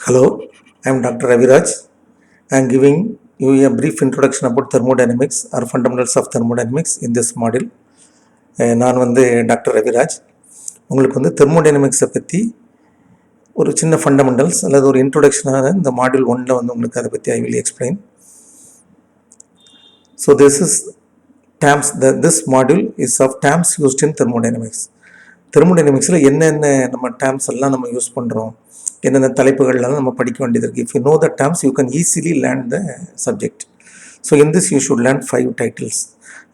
Hello, I am Dr. Raviraj. I am giving you a brief introduction about thermodynamics or fundamentals of thermodynamics in this module. நான் doctor Raviraj. உங்களுக்கு தெர்மோடைனமிக்ஸை பற்றி ஒரு சின்ன fundamentals அல்லது ஒரு இன்ட்ரோடக்ஷனாக இந்த மாடியூல் 1ல் உங்களுக்கு அதை பற்றி I will explain. So this module is of terms used in thermodynamics. தெர்மோடைனமிக்ஸில் என்னென்ன நம்ம டேர்ம்ஸ் எல்லாம் நம்ம யூஸ் பண்ணுறோம், என்னென்ன தலைப்புகள்லாம் நம்ம படிக்க வேண்டியது இருக்குது. If you know the terms you can easily learn the subject. So in this you should learn 5 titles.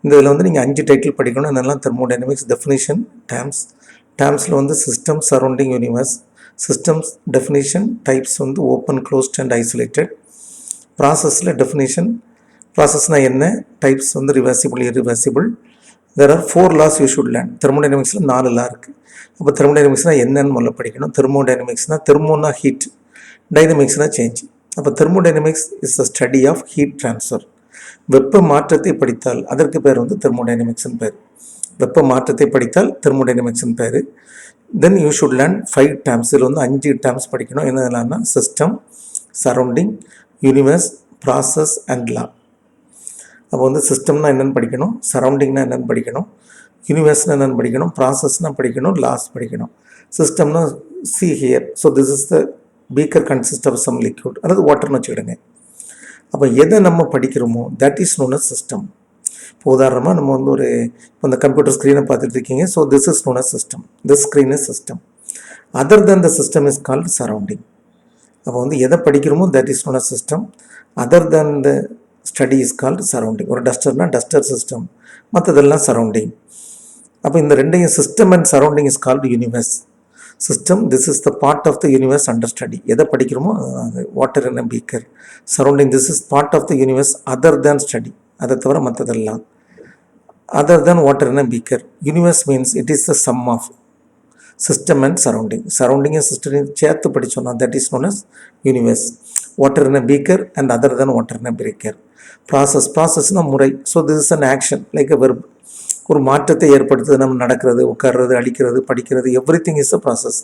இந்த இதில் நீங்கள் 5 டைட்டில் படிக்கணும். என்னெல்லாம் தெர்மோடைனமிக்ஸ் டெஃபினிஷன், டேர்ம்ஸில் system, surrounding universe, systems definition, types open, closed and isolated. ப்ராசஸில் definition, ப்ராசஸ்னால் என்ன, types reversible, irreversible. There are 4 laws you should learn. தெர்மோடைனமிக்ஸில் 4 லா இருக்குது. அப்போ தெர்மோடைனமிக்ஸ்னால் என்னன்னு முதல்ல படிக்கணும். தெர்மோடைனமிக்ஸ்னால் தெர்மோனா ஹீட், டைனமிக்ஸ்னால் சேஞ்ச். அப்போ thermodynamics is the study of heat transfer. வெப்ப மாற்றத்தை படித்தால் அதற்கு பேர் தெர்மோடைனமிக்ஸ்னு பேர். வெப்ப மாற்றத்தை படித்தால் தெர்மோடைனமிக்ஸ்னு பேர். Then you should learn 5 terms. இதில் 5 டேர்ம்ஸ் படிக்கணும். என்னென்னா system, surrounding, universe, process and லா. அப்போ சிஸ்டம்னா என்னென்னு படிக்கணும், சரௌண்டிங்னா என்னென்னு படிக்கணும், யூனிவர்ஸ்னால் என்னென்னு படிக்கணும், ப்ராசஸ்னால் படிக்கணும், லாஸ் படிக்கணும். சிஸ்டம்னா see here. So this is the beaker consist of some liquid அல்லது வாட்டர்னு வச்சுக்கிடுங்க. அப்போ எதை நம்ம படிக்கிறோமோ that is known as system. இப்போ உதாரணமாக நம்ம இப்போ இந்த கம்ப்யூட்டர் ஸ்க்ரீனை பார்த்துட்டு இருக்கீங்க. So this is known as system. This screen is system. Other than the system is called surrounding. அப்போ எதை படிக்கிறோமோ that is known as system. Other than the study is called surrounding. ஒரு டஸ்டர்னா டஸ்டர் சிஸ்டம், மற்றதெல்லாம் surrounding. அப்போ இந்த ரெண்டையும் system and surrounding is called universe. System, this is the part of the universe under study. எதை படிக்கிறோமோ அது water in a beaker. Surrounding, this is part of the universe other than study. அதை தவிர மற்றதெல்லாம் other than water in a beaker. Universe means it is the sum of system and surrounding. சரௌண்டிங்கும் சிஸ்டமையும் சேர்த்து படித்தோம்னா that is known as universe. Water in a beaker and other than water in a beaker. ப்ராசஸ்னால் முறை. So this is an action like a verb. ஒரு மாற்றத்தை ஏற்படுத்துது. நம்ம நடக்கிறது, உட்கார்றது, அடிக்கிறது, படிக்கிறது, everything is a process.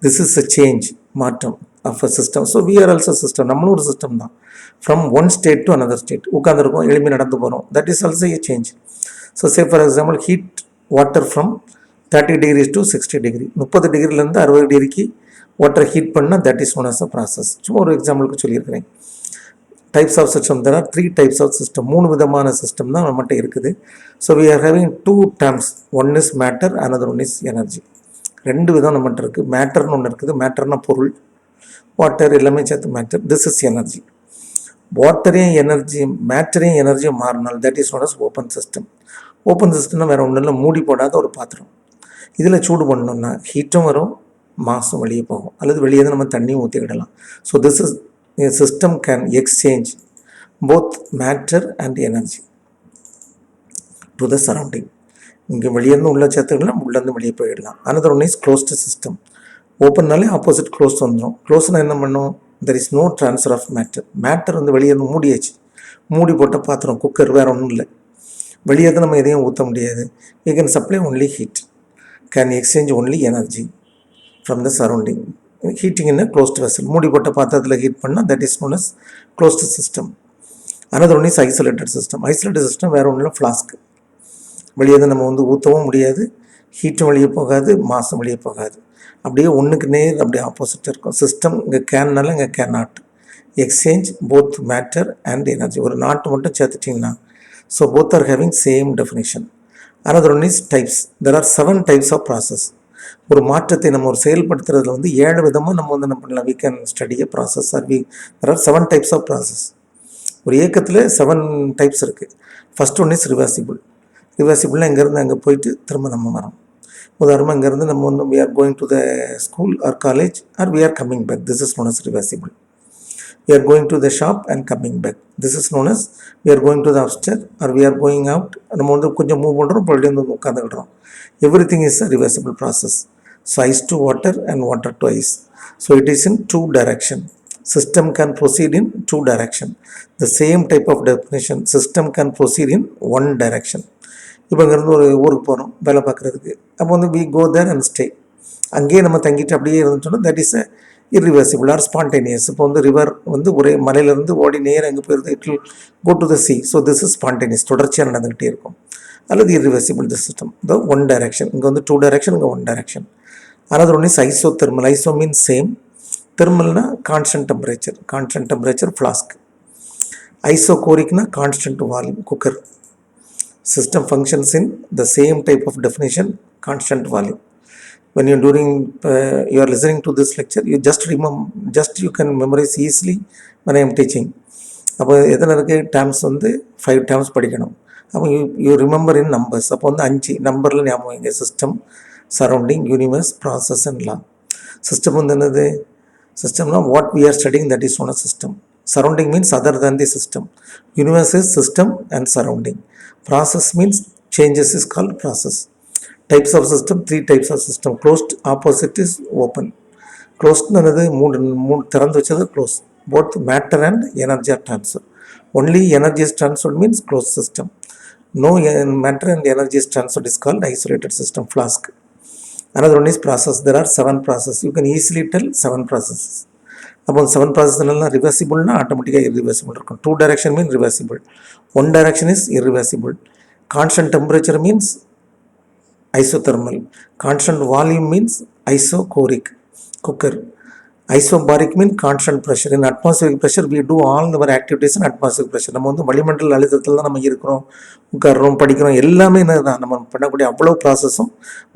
This is a change, மாற்றம் of a system. So we are also system. நம்மளும் ஒரு சிஸ்டம் தான். From one state to another state. உட்காந்துருக்கோம், எழுப்பி நடந்து போகிறோம், that is also a change. So say for example heat water from 30 degrees to 60 degree. 30 டிகிரிலேருந்து 60 டிகிரிக்கு வாட்டரை ஹீட் பண்ணால் that is one as a process. சும்மா ஒரு எக்ஸாம்பிளுக்கு சொல்லியிருக்கிறேன். Types of system, there are 3 types of system. 3 விதமான சிஸ்டம் தான் நம்மகிட்ட இருக்குது. So we are having 2 terms. One is matter, another one is energy. 2 விதம் நம்மகிட்ட இருக்குது. மேட்டர்னு ஒன்று இருக்குது. மேட்டர்னா பொருள், வாட்டர் எல்லாமே சேர்த்து மேட்டர். This is energy. வாட்டரையும் எனர்ஜியும் மேட்டரையும் எனர்ஜியும் மாறினால் that is one as open system. Open சிஸ்டம்னா வேறு ஒன்றும் இல்லை, மூடி போடாத ஒரு பாத்திரம். இதில் சூடு பண்ணோம்னா ஹீட்டும் வரும், மாசும் வெளியே போகும், அல்லது வெளியே தான் நம்ம தண்ணியும் ஊற்றிக்கிடலாம். So this is a system can exchange both matter and energy to the surrounding. இங்கே வெளியேருந்து உள்ள சேர்த்துக்கலாம், உள்ளேருந்து வெளியே போயிடலாம். another one is closed system. ஓப்பன்னாலே ஆப்போசிட் க்ளோஸ் வந்துடும். க்ளோஸ்னால் என்ன பண்ணும், there is no transfer of matter. Matter வெளியேருந்து மூடியாச்சு. மூடி போட்ட பாத்திரம், குக்கர், வேறு ஒன்றும் இல்லை. வெளியேருந்து நம்ம எதையும் ஊற்ற முடியாது. we can supply only heat, can exchange only energy from the surrounding. Heating in closed vessel. மூடி போட்ட பாத்திரத்தில் ஹீட் பண்ணால் that is known as closed system. Another one is isolated system. Isolated system வேறு ஒன்றும் இல்லை, ஃப்ளாஸ்க். வெளியே தான் நம்ம ஊற்றவும் முடியாது, ஹீட்டும் வெளியே போகாது, மாசம் வெளியே போகாது. அப்படியே ஒன்றுக்கு நேர் அப்படியே ஆப்போசிட்டாக இருக்கும். சிஸ்டம் இங்கே கேன்னால இங்கே can not exchange both matter and energy. ஒரு நாட்டு மட்டும் சேர்த்துட்டிங்கன்னா so both are having same definition. Another one is types. There are 7 types of process. ஒரு மாற்றத்தை நம்ம செயல்படுத்துறதுல 7 விதமாக நம்ம என்ன பண்ணலாம். We can study a process or there are 7 types of process. ஒரு இயக்கத்தில் 7 types இருக்குது. First one is reversible. ரிவர்சிபிள்னால் இங்கேருந்து அங்கே போயிட்டு திரும்ப நம்ம வரோம். உதாரணமாக இங்கேருந்து நம்ம we are going to the school or college or we are coming back. This is known as reversible. we are going to the shop and coming back. This is known as we are going to the upstairs or we are going out. நம்ம கொஞ்சம் move பண்ணுறோம், மறுபடியும் உட்காந்துக்கிடுறோம். Everything is a reversible process. So ice to water and water to ice. So it is in 2 direction. System can proceed in 2 direction. The same type of definition, system can proceed in 1 direction. இப்போ இங்கேருந்து ஒரு ஊருக்கு போகிறோம் வேலை பார்க்குறதுக்கு. அப்போ we go there and stay. அங்கேயே நம்ம தங்கிட்டு அப்படியே இருந்துட்டோம்னா that is irreversible or spontaneous. இப்போ வந்து ரிவர் வந்து ஒரே மலையிலேருந்து ஓடி நேரம் எங்கே போயிருது, it will go to the sea. So this is spontaneous, தொடர்ச்சியாக நடந்துகிட்டே இருக்கும். அல்லது irreversible the system, the one direction. இங்கே வந்து 2 direction, இங்கே 1 direction. Another one is isothermal. Iso means same, thermalனா constant temperature flask. Isochloric na constant volume cooker. System functions in the same type of definition, constant volume. When you're doing you are listening to this lecture, you just remember, you can memorize easily when I am teaching. அப்போ எத்தனை இருக்கு terms வந்து 5 terms படிக்கணும். அப்போ you remember in numbers. அப்போ வந்து 5 நம்பரில் ஞாபகம் வைங்க. System, surrounding, universe, process and law. System வந்து என்னது? சிஸ்டம்னா what we are studying, that is one a system. Surrounding means other than the system. Universe is system and surrounding. Process means changes is called process. Types of system, 3 types of system. Closed, opposite is open. Closed என்னது? மூணு திறந்து வச்சது close. Both matter and energy are transferred. Only energy is transferred means closed system. No matter and energy is transferred is called isolated system, flask. Another one is process. There are 7 processes. You can easily tell 7 processes. அப்போ 7 ப்ராசஸ்லாம் ரிவர்சிபிள்னா ஆட்டோமேட்டிக்காக irreversible இருக்கும். 2 direction mean reversible, 1 direction is irreversible. Constant temperature means isothermal. Constant volume means isochoric cooker. Isobaric means constant pressure. In atmospheric pressure we do all our activities in atmospheric pressure. நம்ம வந்து வளிமண்டல அழுத்தத்தில் தான் நம்ம இருக்கிறோம், உட்கார்றோம், படிக்கிறோம், எல்லாமே என்னதான் நம்ம பண்ணக்கூடிய அவ்வளோ ப்ராசஸும்,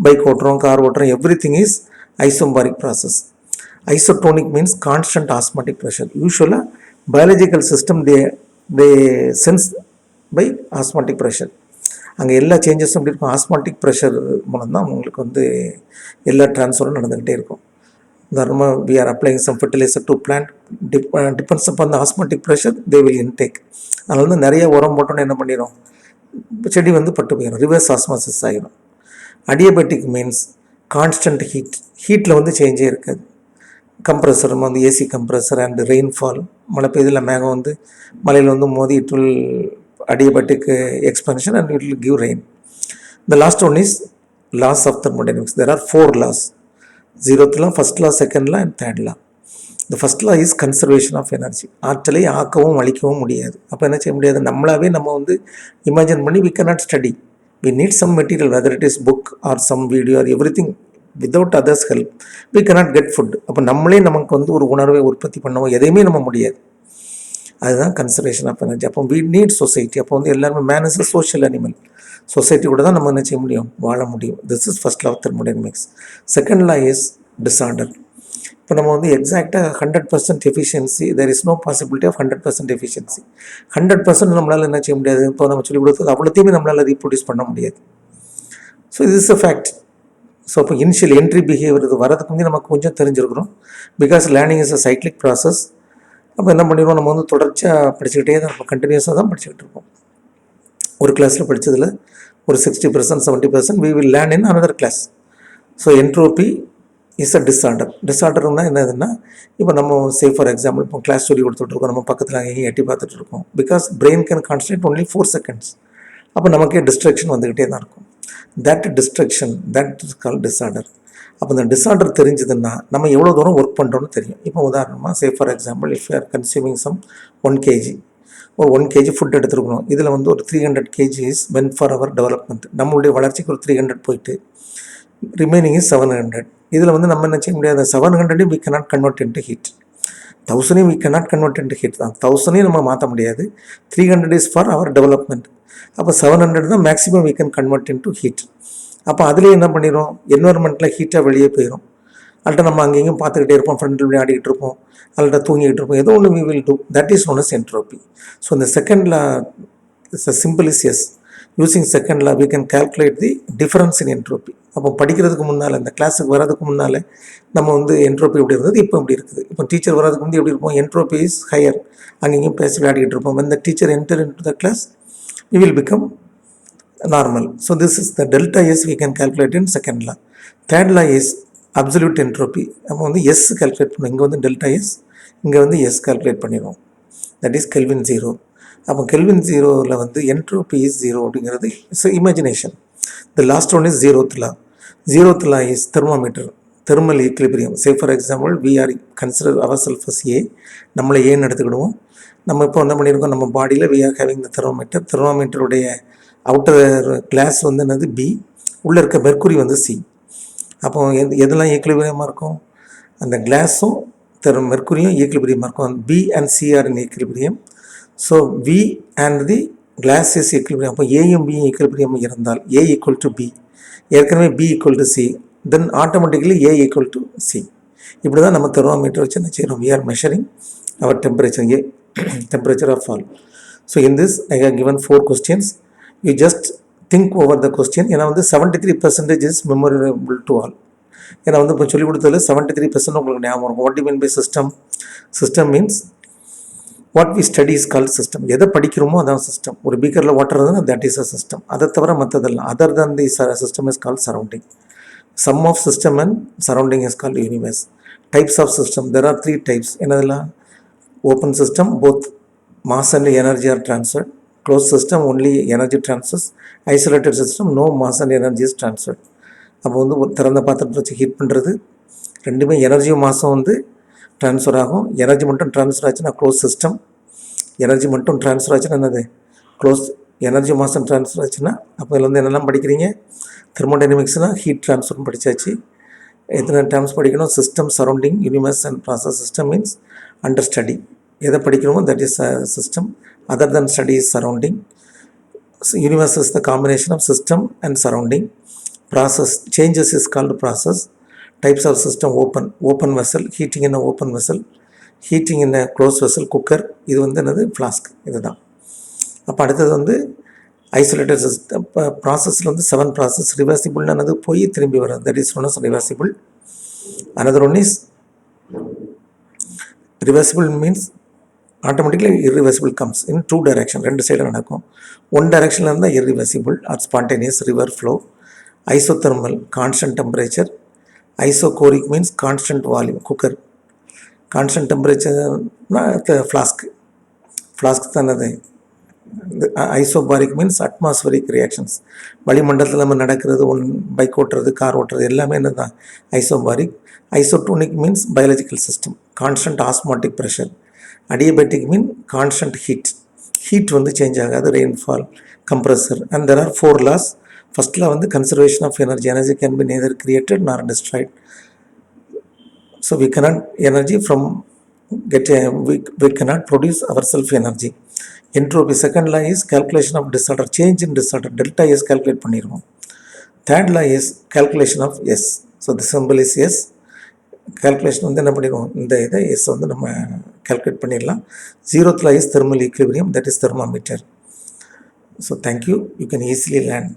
பைக் ஓட்டுறோம், கார் ஓட்டுறோம், every thing is isobaric process. Isotonic means constant osmotic pressure. Usually biological system they sense by osmotic pressure. அங்கே எல்லா சேஞ்சஸும் எப்படி இருக்கும்? ஆஸ்மாட்டிக் ப்ரெஷர் மூலம் தான் உங்களுக்கு வந்து எல்லா ட்ரான்ஸ்ஃபரும் நடந்துக்கிட்டே இருக்கும். உதாரணமாக we are applying some fertilizer to plant, depends upon the osmotic pressure they will intake. அதனால வந்து நிறைய உரம் போட்டோன்னு என்ன பண்ணிடும்? செடி வந்து பட்டு போயிடும், ரிவர்ஸ் ஆஸ்மாசிஸ் ஆகிடும். அடியபெட்டிக் மீன்ஸ் கான்ஸ்டன்ட் ஹீட்டில் வந்து சேஞ்சே இருக்காது. கம்ப்ரெசர் வந்து ஏசி கம்ப்ரெசர் அண்ட் ரெயின்ஃபால், மழை பெய்தில் மேகம் வந்து மலையில் வந்து மோதி it will adiabatic expansion and it will give rain. The last one is laws of thermodynamics. There are 4 laws. 0th law, first law, second law and third law. The first law is conservation of energy. ஆற்றலை ஆக்கவும் அழிக்கவும் முடியாது. அப்போ என்ன செய்ய முடியாது? நம்மளாவே நம்ம வந்து imagine பண்ணி we cannot study. We need some material, whether it is book or some video or everything. Without others help we cannot get food. அப்போ நம்மளே நமக்கு வந்து ஒரு உணர்வை உற்பத்தி பண்ணவும் எதையுமே நம்ம முடியாது. அதுதான் கன்சர்வேஷன் ஆஃப் எனர்ஜி. அப்போ we need society. அப்போ வந்து எல்லாருமே man is a social animal. Society கூட தான் நம்ம என்ன செய்ய முடியும்? வாழ முடியும். This is first law of thermodynamics. Second law is disorder. இப்போ நம்ம வந்து எக்ஸாக்டாக 100% efficiency, there is no possibility of 100% efficiency. 100% நம்மளால் என்ன செய்ய முடியாது? இப்போ நம்ம சொல்லிக் கொடுத்தது அவ்வளோத்தையுமே நம்மளால் ரீப்ரொடியூஸ் பண்ண முடியாது. ஸோ இது இஸ் அ ஃபேக்ட். ஸோ அப்போ இனிஷியல் என்ட்ரி பிஹேவியர் இது வரதுக்கு வந்து நமக்கு கொஞ்சம் தெரிஞ்சிருக்கிறோம். Because learning is a cyclic process. அப்போ என்ன பண்ணிடுவோம்? நம்ம வந்து தொடர்ச்சியாக படிச்சுக்கிட்டே தான் இருப்போம், கண்டினியூஸாக தான் படிச்சுக்கிட்டு இருப்போம். ஒரு கிளாஸில் படித்ததில் ஒரு 60%, 70% we will learn in another class. So entropy is a disorder. டிஸார்டர்னா என்னதுன்னா, இப்போ நம்ம சே ஃபார் எக்ஸாம்பிள் இப்போ கிளாஸ் சொல்லி கொடுத்துட்ருக்கோம், நம்ம பக்கத்தில் அங்கேயும் எட்டி பார்த்துட்டு இருக்கோம். Because brain can concentrate only 4 seconds. அப்போ நமக்கே டிஸ்ட்ராக்ஷன் வந்துக்கிட்டே தான் இருக்கும். That distraction, that is called disorder. அப்போ இந்த டிஸார்டர் தெரிஞ்சதுன்னா நம்ம எவ்வளோ தூரம் ஒர்க் பண்ணுறோன்னு தெரியும். இப்போ உதாரணமாக say for example if you are consuming some 1 kg, ஒரு 1 kg ஃபுட் எடுத்துருக்கணும். இதில் வந்து ஒரு 300 kg is when for our development. நம்மளுடைய வளர்ச்சிக்கு ஒரு 300 போயிட்டு ரிமைனிங் இஸ் 700. இதில் வந்து நம்ம என்ன செய்ய முடியாது? 700 we cannot convert into heat. 1000 we cannot convert into heat தான். 1000 நம்ம மாற்ற முடியாது. 300 is for our development. அப்போ 700 தான் maximum we can convert into heat. அப்போ அதுலேயே என்ன பண்ணிடும்? என்வரன்மெண்ட்டில் ஹீட்டாக வெளியே போயிடும். அல்ட்ட நம்ம அங்கேயும் பார்த்துக்கிட்டே இருப்போம், ஃப்ரெண்டில் ஆடிக்கிட்டு இருப்போம், அல்ட்ட தூங்கிக்கிட்டு இருப்போம், ஏதோ ஒன்று we will do. That is known as entropy. So இந்த second law is a simple is S. Using second law we can calculate the difference in entropy. அப்போ படிக்கிறதுக்கு முன்னால், இந்த கிளாஸுக்கு வர்றதுக்கு முன்னால் நம்ம வந்து என்ட்ரோபி எப்படி இருந்தது, இப்போ எப்படி இருக்குது. இப்போ டீச்சர் வர்றதுக்கு முந்தைய எப்படி இருப்போம்? Entropy is higher. அங்கேயும் பேசி விளையாடிக்கிட்டு இருப்போம். when the teacher enter into the class we will become normal. So this is the delta S we can calculate in second law. Third law is absolute entropy. நம்ம வந்து S calculate பண்ணுவோம். இங்கே வந்து delta S, இங்கே வந்து S calculate பண்ணிடுவோம். that is Kelvin 0. அப்போ Kelvin 0ல் வந்து entropy is 0 அப்படிங்கிறது it's imagination. The last one is 0th law. 0th law is thermometer. Thermal equilibrium. Say for example we are consider our self as A, நம்மளை ஏன்னு எடுத்துக்கிடுவோம். நம்ம இப்போ என்ன பண்ணியிருக்கோம், நம்ம பாடியில் we are having the thermometer. தெர்மோமீட்டருடைய அவுட்டர் கிளாஸ் வந்து என்னது பி, உள்ளே இருக்க மெர்க்குரி வந்து சி. அப்போ எதெல்லாம் ஈக்லிபிரியமாக இருக்கும், அந்த கிளாஸும் மெர்க்குரியும் ஈக்லிபிரியமாக இருக்கும். B and C are in equilibrium. So we and the glass is equilibrium. அப்போ ஏயும் பியும் ஈக்லிபிரியம் இருந்தால் ஏ ஈக்குவல் டு பி, ஏற்கனவே B equal to C, then automatically A equal to C. இப்படி தான் நம்ம தெர்மோமீட்டர் வச்சு என்ன செய்கிறோம், we are measuring our temperature, a temperature of all. So in this I have given 4 questions. You just think over the question. ஏன்னா வந்து 73% is memorable to all. ஏன்னா வந்து இப்போ சொல்லிக் கொடுத்ததில் 73% உங்களுக்கு ஞாபகம் இருக்கும். What do you mean by system? System means what we study is called system. எதை படிக்கிறோமோ அதான் சிஸ்டம். ஒரு பீக்கரில் வாட்டர் இருந்தால் that is a system. அதை தவிர மற்றதெல்லாம் other than the system is called surrounding. Sum of system and surrounding is called universe. Types of system, there are 3 types. என்னதெல்லாம், open system, both mass and energy are transferred. Closed system, only energy transfers. Isolated system, no mass and energy is transferred. அப்போ வந்து திறந்த பாத்திரத்தை வச்சு heat பண்ணுறது, ரெண்டுமே எனர்ஜியும் மாசம் வந்து ட்ரான்ஸ்ஃபர் ஆகும். எனர்ஜி மட்டும் ட்ரான்ஸ்ஃபர் ஆச்சுன்னா க்ளோஸ் சிஸ்டம், எனர்ஜி மட்டும் ட்ரான்ஸ்ஃபர் ஆச்சுன்னா என்னது க்ளோஸ். எனர்ஜி மாசம் ட்ரான்ஸ்ஃபர் ஆச்சுன்னா அப்போ இதில் வந்து என்னெல்லாம் படிக்கிறீங்க, தெர்மோடைனமிக்ஸ்னால் ஹீட் ட்ரான்ஸ்ஃபர் படித்தாச்சு. எத்தனை டேர்ம்ஸ் படிக்கணும், system, surrounding, universe and process. System means under study, எதை படிக்கணுமோ that is system. Other than study is surrounding. Universe is the combination of system and surrounding. Process changes is called process. Types of system, open vessel, heating in open vessel, heating in close vessel, cooker. இது வந்து என்னது flask, இதுதான். அப்போ அடுத்தது வந்து isolated system. இப்போ ப்ராசஸில் வந்து 7 ப்ராசஸ். ரிவர்சிபிள்னு என்னது, போய் திரும்பி வர்றது, that is one is reversible. Another one is reversible means automatically irreversible comes in 2 direction, 2 சைடில் நடக்கும். 1 directionல இருந்தால் irreversible or spontaneous river flow. Isothermal, constant temperature. Isochoric means constant volume, cooker. Constant temperature flask தான் அது. Isobaric means atmospheric reactions. வளிமண்டலத்தில் நம்ம நடக்கிறது, bike ஓட்டுறது, car ஓட்டுறது எல்லாமே என்ன தான் isobaric. Isotonic means biological system, constant osmotic pressure. Adiabatic means constant heat. Heat வந்து சேஞ்ச் ஆகாது, rainfall, compressor. And there are 4 laws. First law வந்து conservation of energy. Energy can be neither created nor destroyed. So we cannot energy from we cannot produce ourselves energy. Entropy. Second law is calculation of disorder, change in disorder. Delta S calculate பண்ணிடுவோம். Third law is calculation of S. So the symbol is S. Calculation வந்து என்ன பண்ணிடுவோம், இந்த இதை S வந்து நம்ம calculate பண்ணிடலாம். 0th law is thermal equilibrium, that is thermometer. So thank you, you can easily learn.